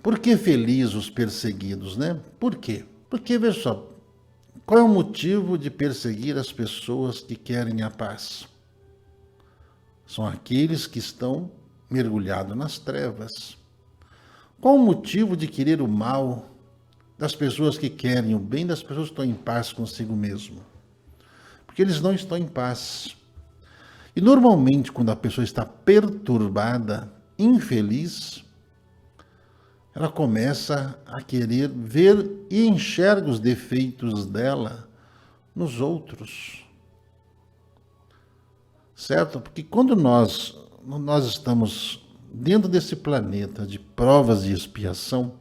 Por que felizes os perseguidos, né? Por quê? Porque, veja só, qual é o motivo de perseguir as pessoas que querem a paz? São aqueles que estão mergulhados nas trevas. Qual o motivo de querer o mal das pessoas que querem o bem, das pessoas que estão em paz consigo mesmo? Porque eles não estão em paz. E normalmente, quando a pessoa está perturbada, infeliz, ela começa a querer ver e enxerga os defeitos dela nos outros. Certo? Porque quando nós estamos dentro desse planeta de provas e expiação,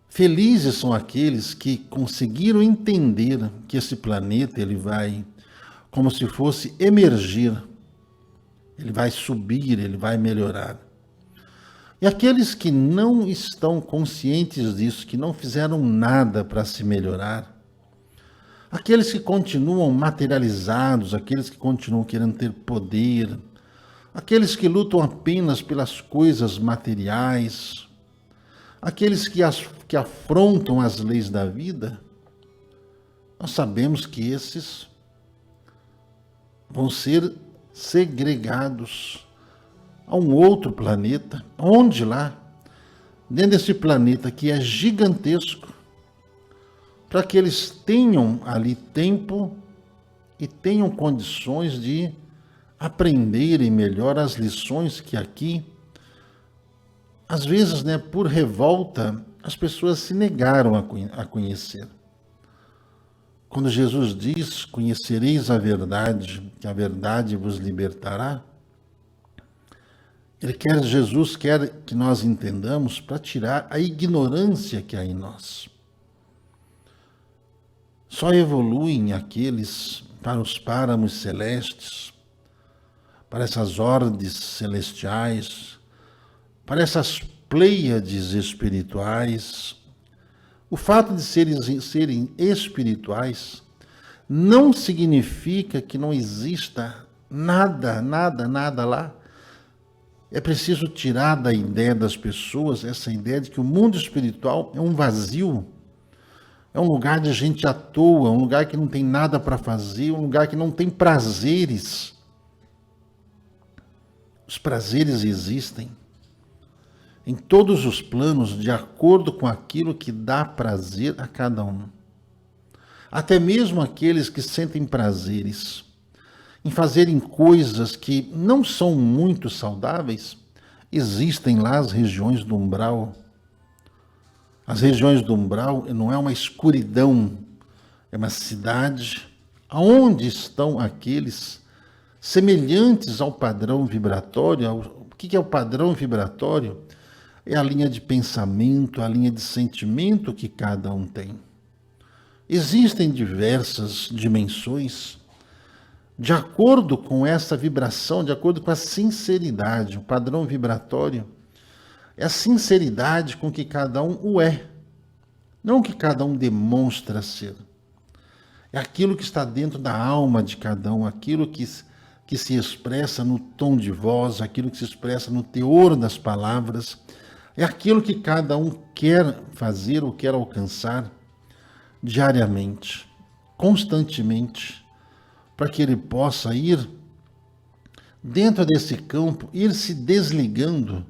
felizes são aqueles que conseguiram entender que esse planeta ele vai como se fosse emergir, ele vai subir, ele vai melhorar. E aqueles que não estão conscientes disso, que não fizeram nada para se melhorar, aqueles que continuam materializados, aqueles que continuam querendo ter poder, aqueles que lutam apenas pelas coisas materiais, aqueles que afrontam as leis da vida, nós sabemos que esses vão ser segregados a um outro planeta, onde lá, dentro desse planeta que é gigantesco, para que eles tenham ali tempo e tenham condições de aprenderem melhor as lições que aqui, às vezes, né, por revolta, as pessoas se negaram a conhecer. Quando Jesus diz, conhecereis a verdade, que a verdade vos libertará, Jesus quer que nós entendamos para tirar a ignorância que há em nós. Só evoluem aqueles para os páramos celestes, para essas ordens celestiais, para essas pleiades espirituais. O fato de serem espirituais não significa que não exista nada lá. É preciso tirar da ideia das pessoas essa ideia de que o mundo espiritual é um vazio, é um lugar de gente à toa, um lugar que não tem nada para fazer, um lugar que não tem prazeres. Os prazeres existem em todos os planos, de acordo com aquilo que dá prazer a cada um. Até mesmo aqueles que sentem prazeres em fazerem coisas que não são muito saudáveis, existem lá as regiões do umbral. As regiões do umbral não é uma escuridão, é uma cidade onde estão aqueles semelhantes ao padrão vibratório. O que é o padrão vibratório? É a linha de pensamento, a linha de sentimento que cada um tem. Existem diversas dimensões. De acordo com essa vibração, de acordo com a sinceridade, o padrão vibratório é a sinceridade com que cada um o é, não o que cada um demonstra ser. É aquilo que está dentro da alma de cada um, aquilo que se expressa no tom de voz, aquilo que se expressa no teor das palavras, é aquilo que cada um quer fazer ou quer alcançar diariamente, constantemente, para que ele possa ir dentro desse campo, ir se desligando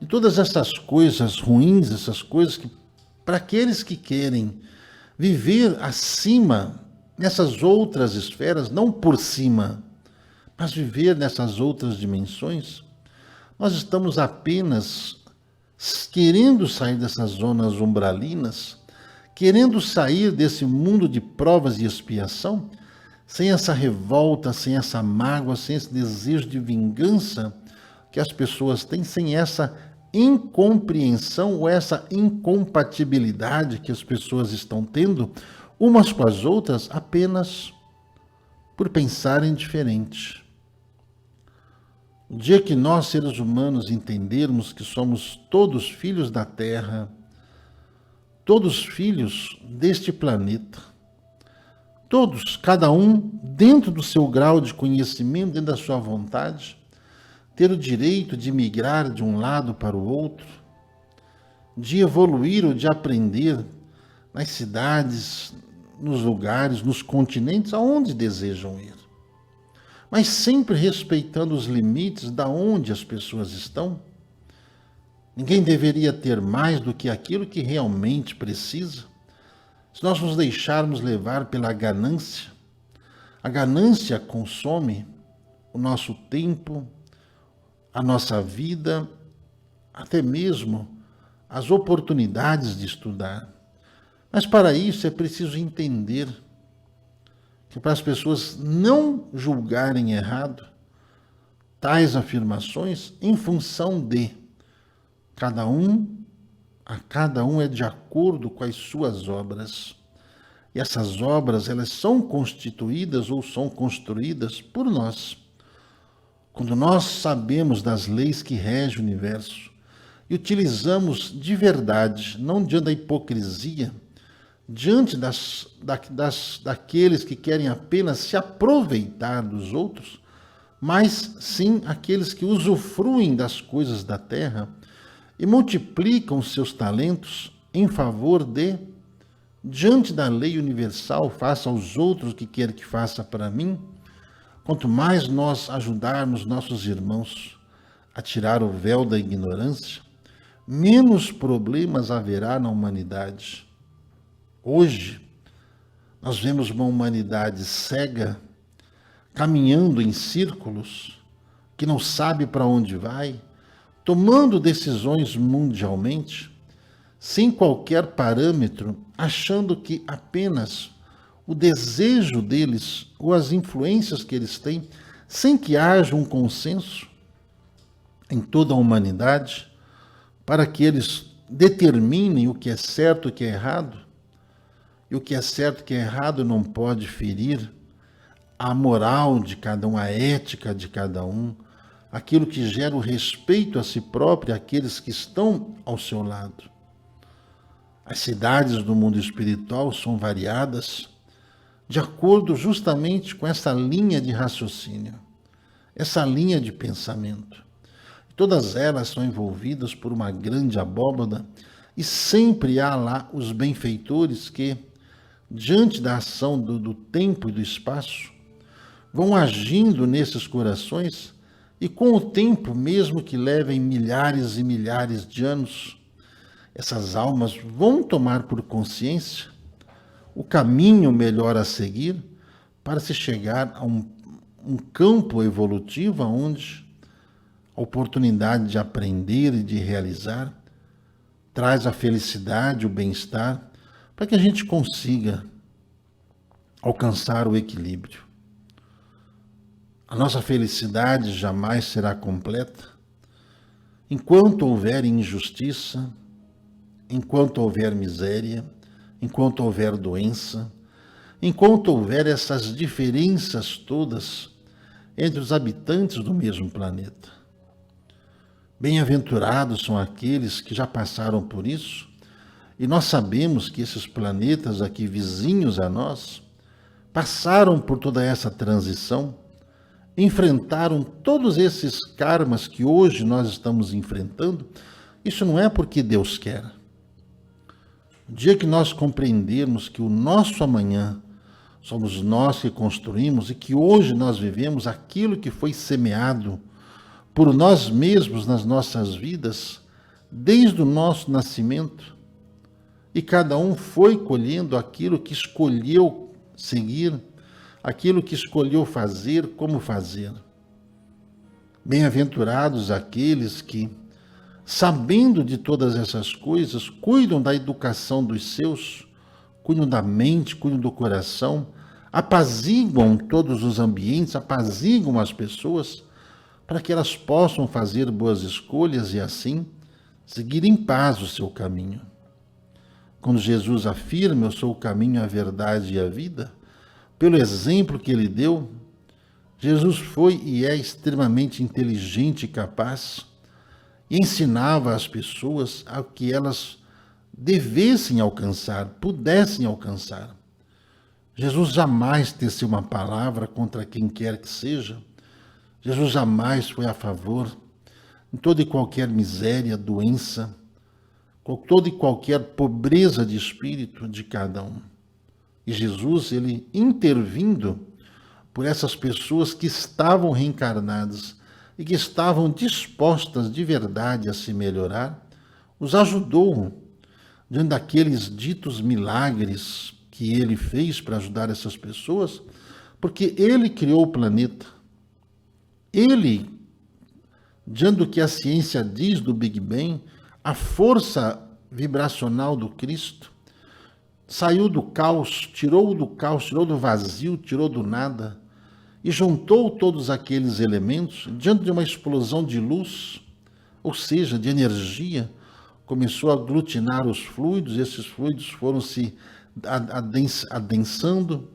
de todas essas coisas ruins, essas coisas que, para aqueles que querem viver acima, nessas outras esferas, não por cima, mas viver nessas outras dimensões, nós estamos apenas querendo sair dessas zonas umbralinas, querendo sair desse mundo de provas e expiação, sem essa revolta, sem essa mágoa, sem esse desejo de vingança que as pessoas têm, sem essa incompreensão ou essa incompatibilidade que as pessoas estão tendo umas com as outras apenas por pensarem diferente. O dia que nós, seres humanos, entendermos que somos todos filhos da Terra, todos filhos deste planeta, todos, cada um, dentro do seu grau de conhecimento, dentro da sua vontade, ter o direito de migrar de um lado para o outro, de evoluir ou de aprender nas cidades, nos lugares, nos continentes, aonde desejam ir. Mas sempre respeitando os limites da onde as pessoas estão. Ninguém deveria ter mais do que aquilo que realmente precisa. Se nós nos deixarmos levar pela ganância, a ganância consome o nosso tempo, a nossa vida, até mesmo as oportunidades de estudar. Mas para isso é preciso entender que para as pessoas não julgarem errado tais afirmações em função de a cada um é de acordo com as suas obras. E essas obras, elas são constituídas ou são construídas por nós. Quando nós sabemos das leis que regem o universo e utilizamos de verdade, não diante da hipocrisia, diante daqueles que querem apenas se aproveitar dos outros, mas sim aqueles que usufruem das coisas da terra e multiplicam seus talentos em favor de, diante da lei universal, faça aos outros o que quer que faça para mim. Quanto mais nós ajudarmos nossos irmãos a tirar o véu da ignorância, menos problemas haverá na humanidade. Hoje, nós vemos uma humanidade cega, caminhando em círculos, que não sabe para onde vai, tomando decisões mundialmente, sem qualquer parâmetro, achando que apenas o desejo deles ou as influências que eles têm, sem que haja um consenso em toda a humanidade, para que eles determinem o que é certo e o que é errado, e o que é certo e o que é errado não pode ferir a moral de cada um, a ética de cada um, aquilo que gera o respeito a si próprio e àqueles que estão ao seu lado. As cidades do mundo espiritual são variadas de acordo justamente com essa linha de raciocínio, essa linha de pensamento. Todas elas são envolvidas por uma grande abóbada e sempre há lá os benfeitores que, diante da ação do tempo e do espaço, vão agindo nesses corações e com o tempo, mesmo que levem milhares e milhares de anos, essas almas vão tomar por consciência o caminho melhor a seguir para se chegar a um campo evolutivo onde a oportunidade de aprender e de realizar traz a felicidade, o bem-estar, para que a gente consiga alcançar o equilíbrio. A nossa felicidade jamais será completa enquanto houver injustiça, enquanto houver miséria, enquanto houver doença, enquanto houver essas diferenças todas entre os habitantes do mesmo planeta. Bem-aventurados são aqueles que já passaram por isso, e nós sabemos que esses planetas aqui vizinhos a nós passaram por toda essa transição, enfrentaram todos esses karmas que hoje nós estamos enfrentando. Isso não é porque Deus quer. O dia que nós compreendermos que o nosso amanhã somos nós que construímos e que hoje nós vivemos aquilo que foi semeado por nós mesmos nas nossas vidas, desde o nosso nascimento, e cada um foi colhendo aquilo que escolheu seguir, aquilo que escolheu fazer, como fazer. Bem-aventurados aqueles que, sabendo de todas essas coisas, cuidam da educação dos seus, cuidam da mente, cuidam do coração, apaziguam todos os ambientes, apaziguam as pessoas, para que elas possam fazer boas escolhas e assim seguir em paz o seu caminho. Quando Jesus afirma: eu sou o caminho, a verdade e a vida, pelo exemplo que ele deu, Jesus foi e é extremamente inteligente e capaz, e ensinava às pessoas a que elas devessem alcançar, pudessem alcançar. Jesus jamais teceu uma palavra contra quem quer que seja. Jesus jamais foi a favor em toda e qualquer miséria, doença, com toda e qualquer pobreza de espírito de cada um. E Jesus, ele intervindo por essas pessoas que estavam reencarnadas e que estavam dispostas de verdade a se melhorar, os ajudou diante daqueles ditos milagres que ele fez para ajudar essas pessoas, porque ele criou o planeta. Ele, diante do que a ciência diz do Big Bang, a força vibracional do Cristo, saiu do caos, tirou do vazio, tirou do nada, e juntou todos aqueles elementos diante de uma explosão de luz, ou seja, de energia, começou a aglutinar os fluidos, esses fluidos foram se adensando,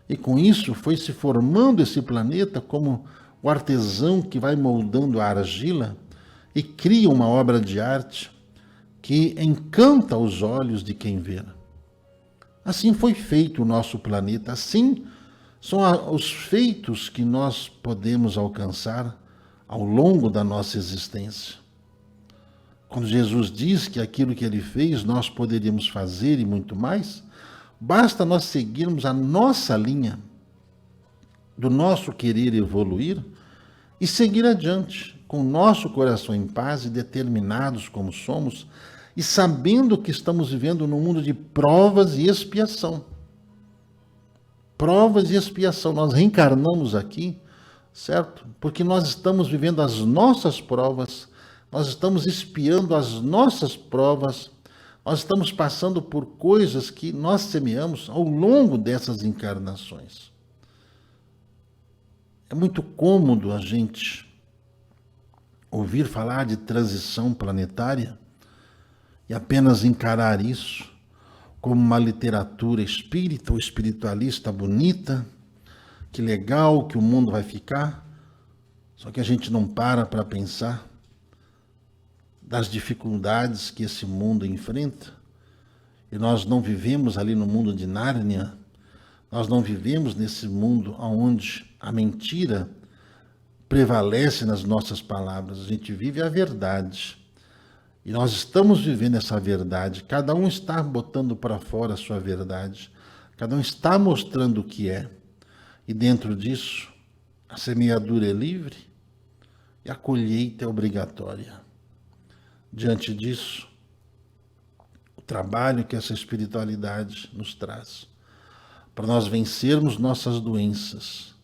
e com isso foi se formando esse planeta como o artesão que vai moldando a argila e cria uma obra de arte que encanta os olhos de quem vê. Assim foi feito o nosso planeta, assim são os feitos que nós podemos alcançar ao longo da nossa existência. Quando Jesus diz que aquilo que ele fez nós poderíamos fazer e muito mais, basta nós seguirmos a nossa linha do nosso querer evoluir e seguir adiante, com o nosso coração em paz e determinados como somos, e sabendo que estamos vivendo num mundo de provas e expiação. Provas e expiação. Nós reencarnamos aqui, certo? Porque nós estamos vivendo as nossas provas, nós estamos expiando as nossas provas, nós estamos passando por coisas que nós semeamos ao longo dessas encarnações. É muito cômodo a gente ouvir falar de transição planetária e apenas encarar isso como uma literatura espírita ou espiritualista bonita, que legal que o mundo vai ficar, só que a gente não para pensar das dificuldades que esse mundo enfrenta, e nós não vivemos ali no mundo de Nárnia, nós não vivemos nesse mundo onde a mentira prevalece nas nossas palavras, a gente vive a verdade. E nós estamos vivendo essa verdade, cada um está botando para fora a sua verdade, cada um está mostrando o que é. E dentro disso, a semeadura é livre e a colheita é obrigatória. Diante disso, o trabalho que essa espiritualidade nos traz, para nós vencermos nossas doenças,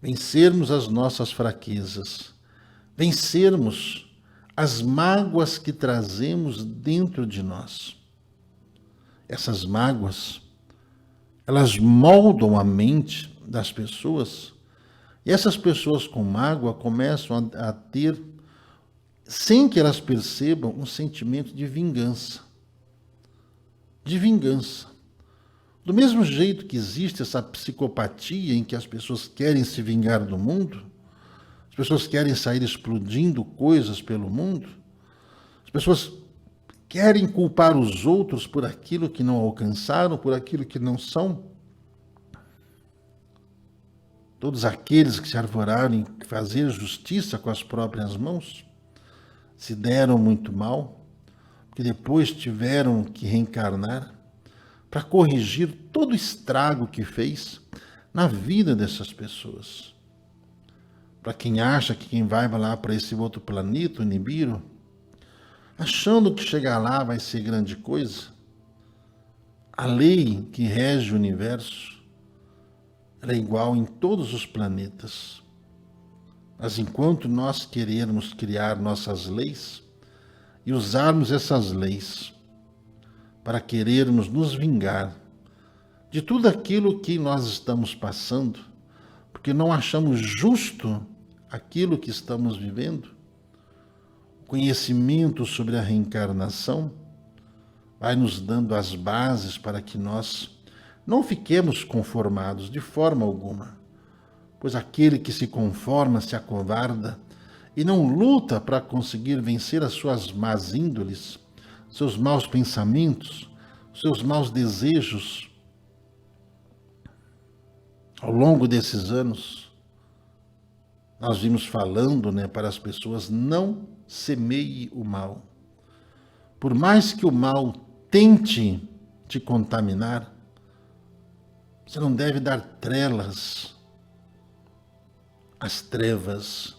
vencermos as nossas fraquezas, vencermos as mágoas que trazemos dentro de nós. Essas mágoas, elas moldam a mente das pessoas, e essas pessoas com mágoa começam a ter, sem que elas percebam, um sentimento de vingança. De vingança. Do mesmo jeito que existe essa psicopatia em que as pessoas querem se vingar do mundo, as pessoas querem sair explodindo coisas pelo mundo, as pessoas querem culpar os outros por aquilo que não alcançaram, por aquilo que não são. Todos aqueles que se arvoraram em fazer justiça com as próprias mãos se deram muito mal, porque depois tiveram que reencarnar para corrigir todo o estrago que fez na vida dessas pessoas. Para quem acha que quem vai lá para esse outro planeta, o Nibiru, achando que chegar lá vai ser grande coisa, a lei que rege o universo ela é igual em todos os planetas. Mas enquanto nós querermos criar nossas leis e usarmos essas leis para querermos nos vingar de tudo aquilo que nós estamos passando, porque não achamos justo aquilo que estamos vivendo, o conhecimento sobre a reencarnação vai nos dando as bases para que nós não fiquemos conformados de forma alguma, pois aquele que se conforma se acovarda e não luta para conseguir vencer as suas más índoles, seus maus pensamentos, seus maus desejos. Ao longo desses anos, Nós vimos falando, né, para as pessoas: não semeie o mal. Por mais que o mal tente te contaminar, você não deve dar trelas às trevas.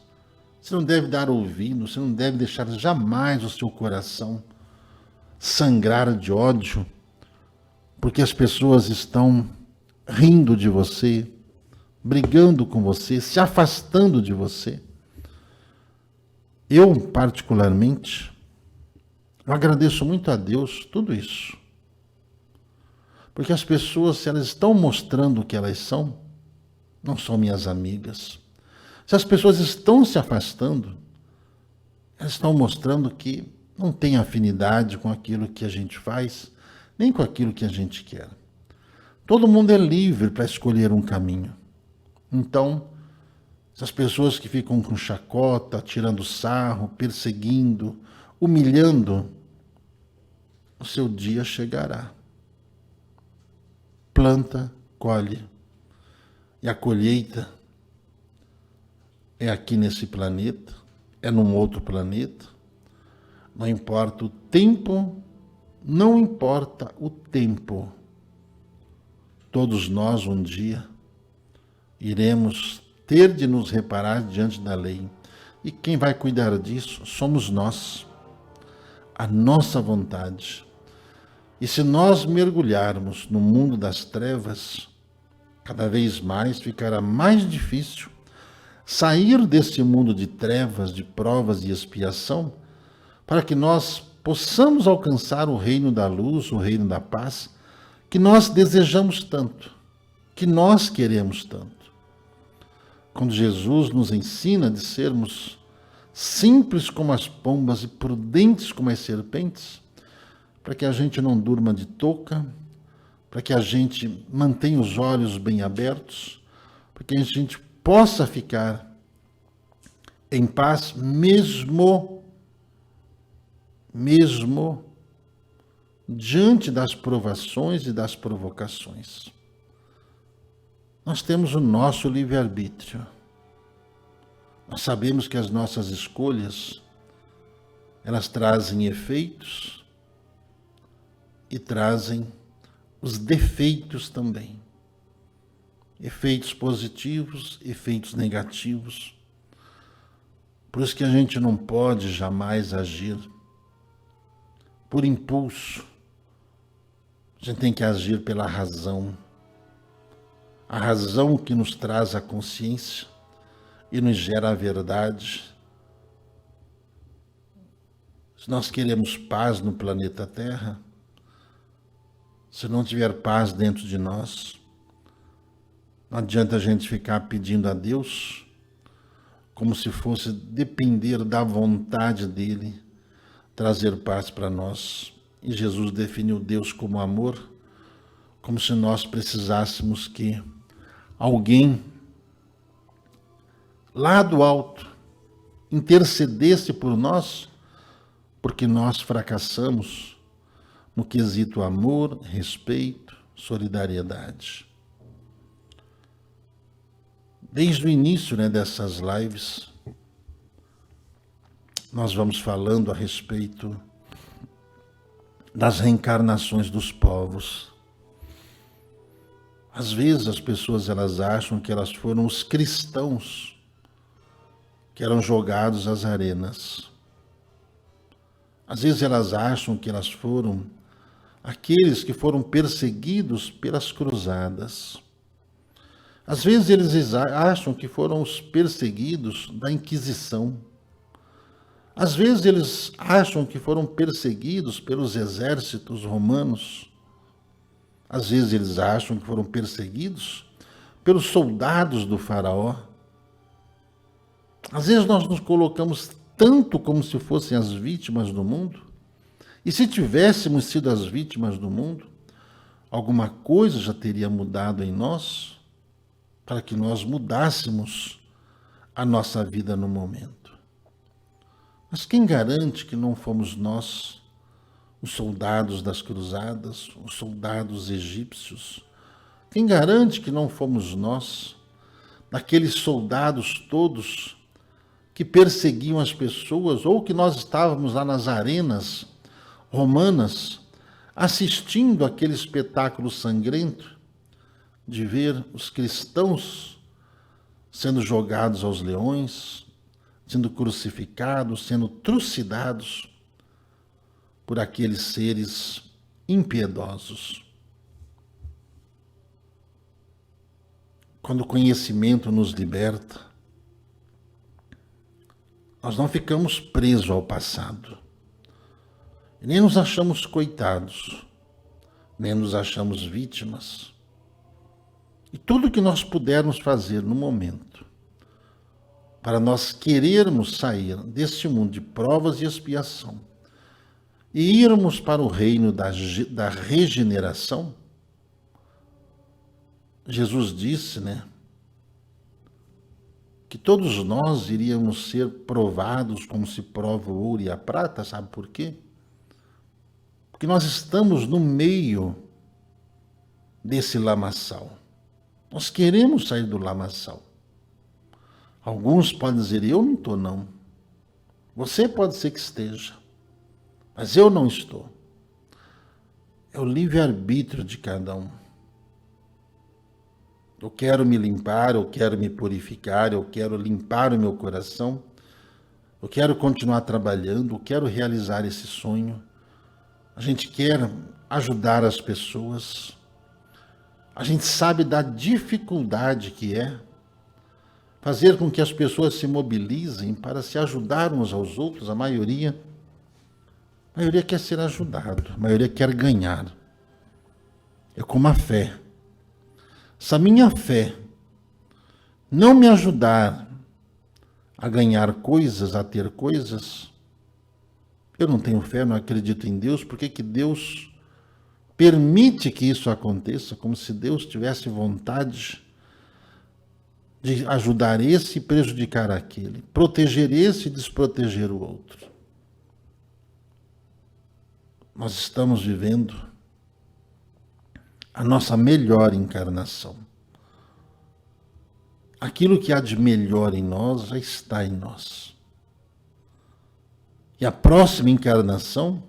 Você não deve dar ouvido, você não deve deixar jamais o seu coração sangrar de ódio, porque as pessoas estão rindo de você, brigando com você, se afastando de você. Eu, particularmente, eu agradeço muito a Deus tudo isso. Porque as pessoas, se elas estão mostrando o que elas são, não são minhas amigas. Se as pessoas estão se afastando, elas estão mostrando que não tem afinidade com aquilo que a gente faz, nem com aquilo que a gente quer. Todo mundo é livre para escolher um caminho. Então, essas pessoas que ficam com chacota, tirando sarro, perseguindo, humilhando, o seu dia chegará. Planta, colhe. E a colheita é aqui nesse planeta, é num outro planeta. Não importa o tempo, não importa o tempo. Todos nós um dia iremos ter de nos reparar diante da lei. E quem vai cuidar disso somos nós, a nossa vontade. E se nós mergulharmos no mundo das trevas, cada vez mais ficará mais difícil sair desse mundo de trevas, de provas e expiação, para que nós possamos alcançar o reino da luz, o reino da paz, que nós desejamos tanto, que nós queremos tanto. Quando Jesus nos ensina de sermos simples como as pombas e prudentes como as serpentes, para que a gente não durma de touca, para que a gente mantenha os olhos bem abertos, para que a gente possa ficar em paz mesmo diante das provações e das provocações. Nós temos o nosso livre-arbítrio. Nós sabemos que as nossas escolhas, elas trazem efeitos e trazem os defeitos também. Efeitos positivos, efeitos negativos. Por isso que a gente não pode jamais agir por impulso. A gente tem que agir pela razão. A razão que nos traz a consciência e nos gera a verdade. Se nós queremos paz no planeta Terra, se não tiver paz dentro de nós, não adianta a gente ficar pedindo a Deus como se fosse depender da vontade dele trazer paz para nós. E Jesus definiu Deus como amor, como se nós precisássemos que alguém lá do alto intercedesse por nós, porque nós fracassamos no quesito amor, respeito, solidariedade. Desde o início, dessas lives, nós vamos falando a respeito das reencarnações dos povos. Às vezes as pessoas elas acham que elas foram os cristãos que eram jogados às arenas. Às vezes elas acham que elas foram aqueles que foram perseguidos pelas cruzadas. Às vezes eles acham que foram os perseguidos da Inquisição. Às vezes eles acham que foram perseguidos pelos exércitos romanos. Às vezes eles acham que foram perseguidos pelos soldados do faraó. Às vezes nós nos colocamos tanto como se fossem as vítimas do mundo. E se tivéssemos sido as vítimas do mundo, alguma coisa já teria mudado em nós para que nós mudássemos a nossa vida no momento. Mas quem garante que não fomos nós, os soldados das cruzadas, os soldados egípcios? Quem garante que não fomos nós, daqueles soldados todos que perseguiam as pessoas, ou que nós estávamos lá nas arenas romanas, assistindo aquele espetáculo sangrento, de ver os cristãos sendo jogados aos leões, sendo crucificados, sendo trucidados por aqueles seres impiedosos. Quando o conhecimento nos liberta, nós não ficamos presos ao passado, e nem nos achamos coitados, nem nos achamos vítimas. E tudo que nós pudermos fazer no momento, para nós querermos sair deste mundo de provas e expiação, e irmos para o reino da regeneração, Jesus disse, que todos nós iríamos ser provados como se prova o ouro e a prata, sabe por quê? Porque nós estamos no meio desse lamaçal. Nós queremos sair do lamaçal. Alguns podem dizer, eu não estou não. Você pode ser que esteja, mas eu não estou. É o livre-arbítrio de cada um. Eu quero me limpar, eu quero me purificar, eu quero limpar o meu coração, eu quero continuar trabalhando, eu quero realizar esse sonho. A gente quer ajudar as pessoas. A gente sabe da dificuldade que é fazer com que as pessoas se mobilizem para se ajudar uns aos outros. A maioria quer ser ajudado, a maioria quer ganhar. É como a fé. Se a minha fé não me ajudar a ganhar coisas, a ter coisas, eu não tenho fé, não acredito em Deus. Por que Deus permite que isso aconteça? Como se Deus tivesse vontade de ajudar esse e prejudicar aquele, proteger esse e desproteger o outro. Nós estamos vivendo a nossa melhor encarnação. Aquilo que há de melhor em nós já está em nós. E a próxima encarnação,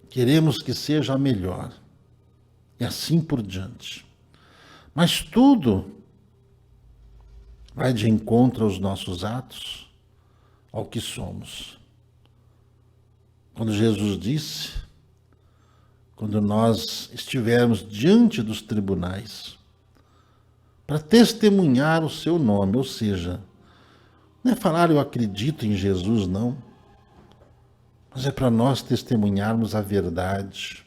queremos que seja a melhor. E assim por diante. Mas tudo vai de encontro aos nossos atos, ao que somos. Quando Jesus disse, quando nós estivermos diante dos tribunais, para testemunhar o seu nome, ou seja, não é falar eu acredito em Jesus, não, mas é para nós testemunharmos a verdade,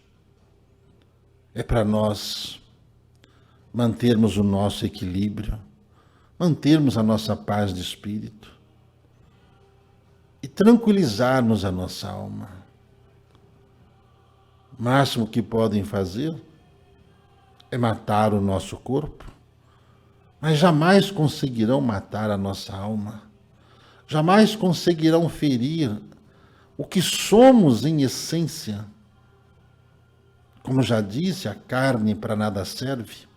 é para nós mantermos o nosso equilíbrio, mantermos a nossa paz de espírito e tranquilizarmos a nossa alma. O máximo que podem fazer é matar o nosso corpo, mas jamais conseguirão matar a nossa alma, jamais conseguirão ferir o que somos em essência. Como já disse, a carne para nada serve,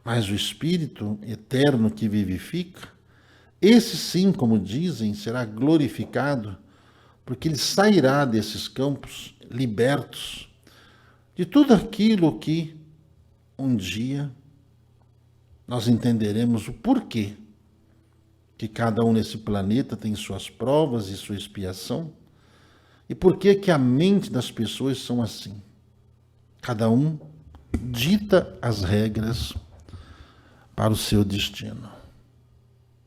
mas o Espírito eterno que vivifica, esse sim, como dizem, será glorificado, porque ele sairá desses campos libertos de tudo aquilo que um dia nós entenderemos o porquê que cada um nesse planeta tem suas provas e sua expiação, e porquê que a mente das pessoas são assim. Cada um dita as regras para o seu destino.